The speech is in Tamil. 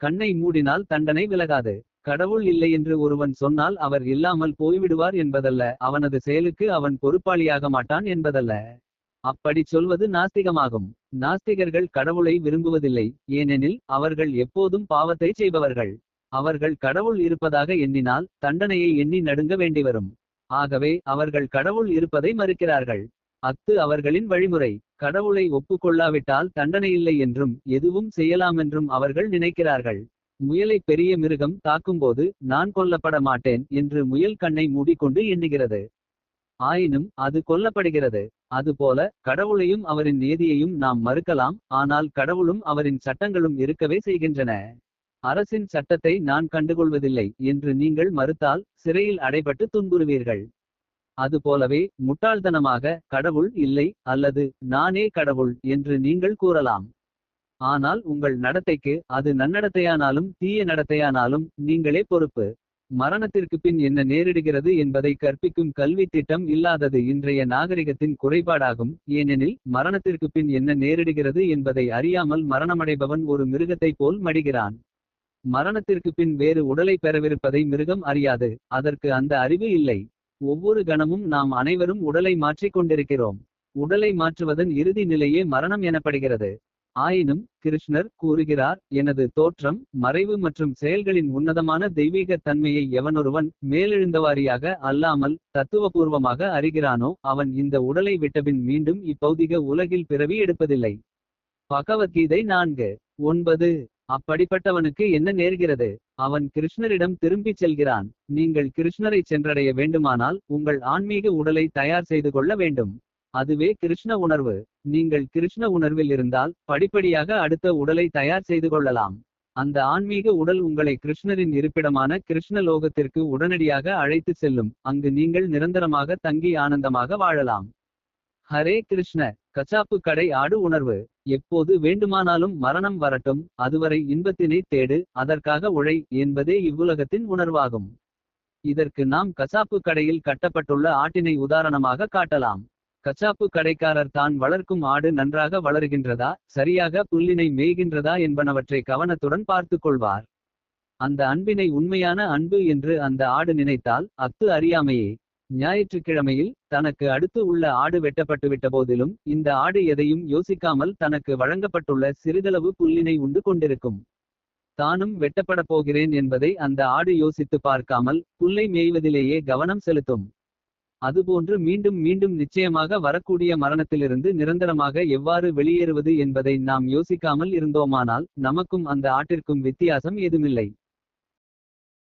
கண்ணை மூடினால் தண்டனை விலகாது. கடவுள் இல்லை என்று ஒருவன் சொன்னால் அவர் இல்லாமல் போய்விடுவார் என்பதல்ல, அவனது செயலுக்கு அவன் பொறுப்பாளியாக மாட்டான் என்பதல்ல. அப்படிச் சொல்வது நாஸ்திகமாகும். நாஸ்திகர்கள் கடவுளை விரும்புவதில்லை. ஏனெனில் அவர்கள் எப்போதும் பாவத்தைச் செய்பவர்கள். அவர்கள் கடவுள் இருப்பதாக எண்ணினால் தண்டனையை எண்ணி நடுங்க வேண்டிவரும். ஆகவே அவர்கள் கடவுள் இருப்பதை மறுக்கிறார்கள். அஃது அவர்களின் வழிமுறை. கடவுளை ஒப்புக்கொள்ளாவிட்டால் தண்டனையில்லை என்றும் எதுவும் செய்யலாமென்றும் அவர்கள் நினைக்கிறார்கள். முயலை பெரிய மிருகம் தாக்கும்போது நான் கொல்லப்பட மாட்டேன் என்று முயல் கண்ணை மூடிக்கொண்டு எண்ணுகிறது. ஆயினும் அது கொல்லப்படுகிறது. அதுபோல கடவுளையும் அவரின் நீதியையும் நாம் மறுக்கலாம். ஆனால் கடவுளும் அவரின் சட்டங்களும் இருக்கவே செய்கின்றன. அரசின் சட்டத்தை நான் கண்டுகொள்வதில்லை என்று நீங்கள் மறுத்தால் சிறையில் அடைபட்டு துன்புறுவீர்கள். அதுபோலவே முட்டாள்தனமாக கடவுள் இல்லை அல்லது நானே கடவுள் என்று நீங்கள் கூறலாம். ஆனால் உங்கள் நடத்தைக்கு, அது நன்னடத்தையானாலும் தீய நடத்தையானாலும் நீங்களே பொறுப்பு. மரணத்திற்கு பின் என்ன நேரிடுகிறது என்பதை கற்பிக்கும் கல்வி திட்டம் இல்லாதது இன்றைய நாகரிகத்தின் குறைபாடாகும். ஏனெனில் மரணத்திற்கு பின் என்ன நேரிடுகிறது என்பதை அறியாமல் மரணமடைபவன் ஒரு மிருகத்தைப் போல் மடிகிறான். மரணத்திற்கு பின் வேறு உடலை பெறவிருப்பதை மிருகம் அறியாது. அதற்கு அந்த அறிவு இல்லை. ஒவ்வொரு கணமும் நாம் அனைவரும் உடலை மாற்றிக் கொண்டிருக்கிறோம். உடலை மாற்றுவதன் இறுதி நிலையே மரணம் எனப்படுகிறது. ஆயினும் கிருஷ்ணர் கூறுகிறார், எனது தோற்றம், மறைவு மற்றும் செயல்களின் உன்னதமான தெய்வீக தன்மையை எவனொருவன் மேலெழுந்தவாரியாக அல்லாமல் தத்துவபூர்வமாக அறிகிறானோ அவன் இந்த உடலை விட்டபின் மீண்டும் இப்பௌதிக உலகில் பிறவி எடுப்பதில்லை. பகவத்கீதை 4:9. அப்படிப்பட்டவனுக்கு என்ன நேர்கிறது? அவன் கிருஷ்ணரிடம் திரும்பிச் செல்கிறான். நீங்கள் கிருஷ்ணரை சென்றடைய வேண்டுமானால் உங்கள் ஆன்மீக உடலை தயார் செய்து கொள்ள வேண்டும். அதுவே கிருஷ்ண உணர்வு. நீங்கள் கிருஷ்ண உணர்வில் இருந்தால் படிப்படியாக அடுத்த உடலை தயார் செய்து கொள்ளலாம். அந்த ஆன்மீக உடல் உங்களை கிருஷ்ணரின் இருப்பிடமான கிருஷ்ண லோகத்திற்கு உடனடியாக அழைத்து செல்லும். அங்கு நீங்கள் நிரந்தரமாக தங்கி ஆனந்தமாக வாழலாம். ஹரே கிருஷ்ண. கச்சாப்பு கடை ஆடு உணர்வு. எப்போது வேண்டுமானாலும் மரணம் வரட்டும், அதுவரை இன்பத்தினை தேடு, அதற்காக உழை என்பதே இவ்வுலகத்தின் உணர்வாகும். இதற்கு நாம் கசாப்பு கடையில் கட்டப்பட்டுள்ள ஆட்டினை உதாரணமாக காட்டலாம். கச்சாப்பு கடைக்காரர் தான் வளர்க்கும் ஆடு நன்றாக வளருகின்றதா, சரியாக புல்லினை மேய்கின்றதா என்பனவற்றை கவனத்துடன் பார்த்துக் கொள்வார். அந்த அன்பினை உண்மையான அன்பு என்று அந்த ஆடு நினைத்தால் அஃது அறியாமையே. ஞாயிற்றுக்கிழமையில் தனக்கு அடுத்து உள்ள ஆடு வெட்டப்பட்டுவிட்ட போதிலும் இந்த ஆடு எதையும் யோசிக்காமல் தனக்கு வழங்கப்பட்டுள்ள சிறிதளவு புல்லினை உண்டு கொண்டிருக்கும். தானும் வெட்டப்படப் போகிறேன் என்பதை அந்த ஆடு யோசித்து பார்க்காமல் புல்லை மேய்வதிலேயே கவனம் செலுத்தும். அதுபோன்று மீண்டும் மீண்டும் நிச்சயமாக வரக்கூடிய மரணத்திலிருந்து நிரந்தரமாக எவ்வாறு வெளியேறுவது என்பதை நாம் யோசிக்காமல் இருந்தோமானால் நமக்கும் அந்த ஆட்டிற்கும் வித்தியாசம் ஏதுமில்லை.